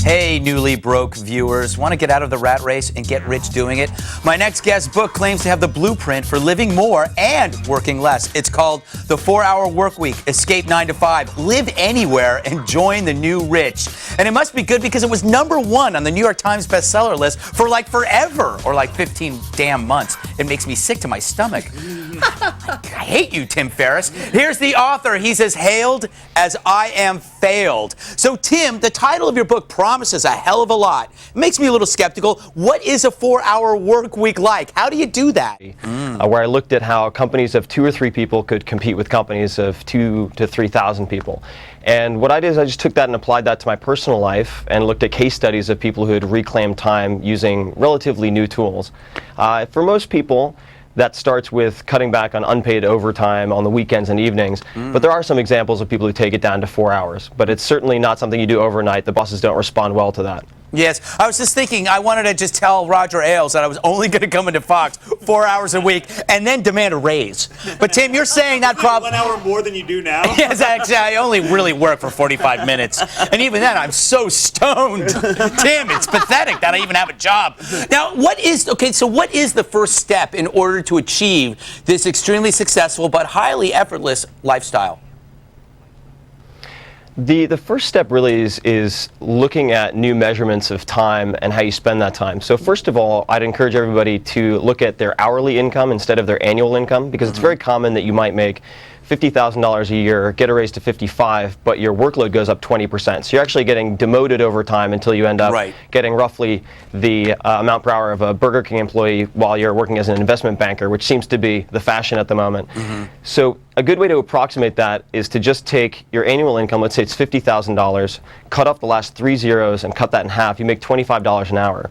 Hey, newly broke viewers. Want to get out of the rat race and get rich doing it? My next guest's book claims to have the blueprint for living more and working less. It's called The 4-Hour Workweek. Escape 9 to 5. Live anywhere and join the new rich. And it must be good because it was #1 on the New York Times bestseller list for like forever, or like 15 damn months. It makes me sick to my stomach. I hate you, Tim Ferriss. Here's the author. He's as hailed as I am failed. So, Tim, the title of your book promises a hell of a lot. It makes me a little skeptical. What is a 4-hour work week like? How do you do that? Where I looked at how companies of 2 or 3 people could compete with companies of 2,000 to 3,000 people. And what I did is I just took that and applied that to my personal life and looked at case studies of people who had reclaimed time using relatively new tools. For most people, that starts with cutting back on unpaid overtime on the weekends and evenings. But there are some examples of people who take it down to 4 hours. But it's certainly not something you do overnight. The bosses don't respond well to that. Yes, I was just thinking I wanted to just tell Roger Ailes that I was only going to come into Fox 4 hours a week and then demand a raise. But Tim, you're saying that probably 1 hour more than you do now? Yes, actually, I only really work for 45 minutes. And even then, I'm so stoned. Tim, it's pathetic that I even have a job. Now, what is the first step in order to achieve this extremely successful but highly effortless lifestyle? The first step really is looking at new measurements of time and how you spend that time. So first of all, I'd encourage everybody to look at their hourly income instead of their annual income, because it's very common that you might make $50,000 a year, get a raise to 55, but your workload goes up 20%. So you're actually getting demoted over time until you end up getting roughly the amount per hour of a Burger King employee while you're working as an investment banker, which seems to be the fashion at the moment. So a good way to approximate that is to just take your annual income, let's say it's $50,000, cut off the last 3 zeros and cut that in half. You make $25 an hour.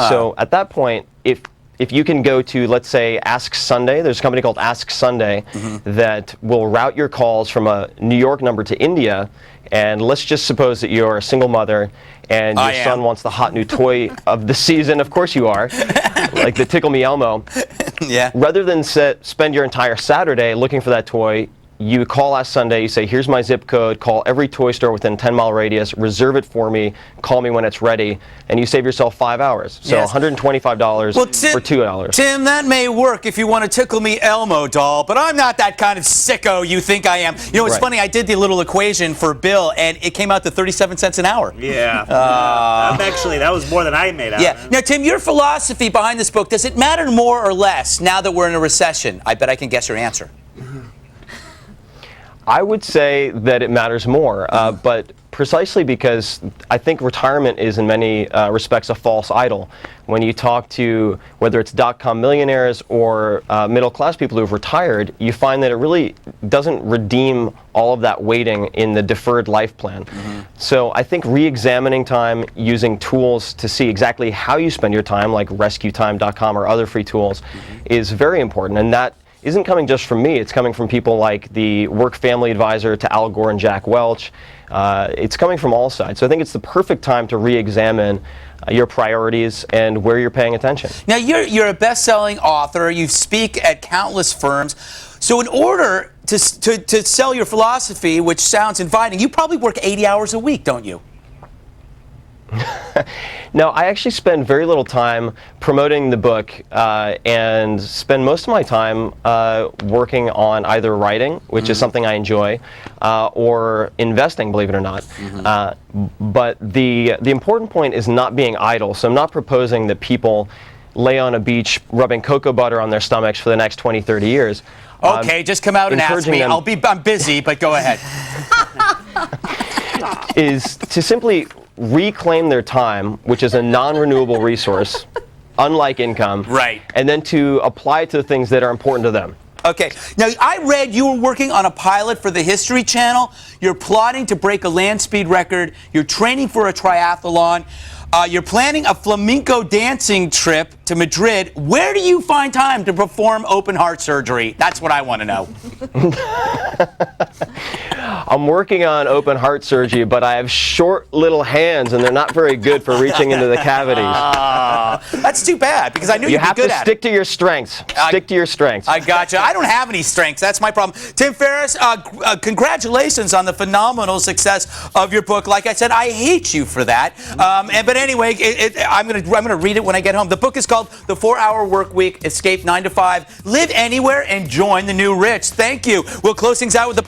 So at that point, if you can go to, let's say, Ask Sunday, there's a company called Ask Sunday that will route your calls from a New York number to India, and let's just suppose that you're a single mother and your son wants the hot new toy of the season. Of course you are, like the Tickle Me Elmo. Yeah. Rather than spend your entire Saturday looking for that toy, you call Ask Sunday, you say, here's my zip code, call every toy store within a 10-mile radius, reserve it for me, call me when it's ready, and you save yourself 5 hours. So $125 for 2 hours. Tim, that may work if you want to Tickle Me Elmo doll, but I'm not that kind of sicko you think I am. You know, it's funny, I did the little equation for Bill, and it came out to 37 cents an hour. Yeah. Actually, that was more than I made out. Yeah. Now, Tim, your philosophy behind this book, does it matter more or less now that we're in a recession? I bet I can guess your answer. I would say that it matters more, but precisely because I think retirement is in many respects a false idol. When you talk to whether it's .com millionaires or middle-class people who have retired, you find that it really doesn't redeem all of that waiting in the deferred life plan. So I think re-examining time, using tools to see exactly how you spend your time, like rescuetime.com or other free tools, is very important. And that isn't coming just from me. It's coming from people like the Work Family Advisor to Al Gore and Jack Welch. It's coming from all sides. So I think it's the perfect time to re-examine your priorities and where you're paying attention. Now, you're a best-selling author. You speak at countless firms. So in order to sell your philosophy, which sounds inviting, you probably work 80 hours a week, don't you? No, I actually spend very little time promoting the book and spend most of my time working on either writing, which is something I enjoy, or investing, believe it or not. But the important point is not being idle. So I'm not proposing that people lay on a beach rubbing cocoa butter on their stomachs for the next 20, 30 years. Okay, just come out and ask me. I'm busy, but go ahead. Is to simply reclaim their time, which is a non-renewable resource, unlike income, and then to apply it to the things that are important to them. Okay. Now, I read you were working on a pilot for the History Channel. You're plotting to break a land speed record. You're training for a triathlon. You're planning a flamenco dancing trip to Madrid. Where do you find time to perform open heart surgery? That's what I want to know. I'm working on open heart surgery, but I have short little hands, and they're not very good for reaching into the cavities. That's too bad, because I knew you'd be good at it. You have to stick to your strengths. Stick to your strengths. I gotcha. I don't have any strengths. That's my problem. Tim Ferriss, congratulations on the phenomenal success of your book. Like I said, I hate you for that. But anyway, I'm gonna read it when I get home. The book is called The 4-Hour Workweek: Escape 9 to 5, Live Anywhere, and Join the New Rich. Thank you. We'll close things out with the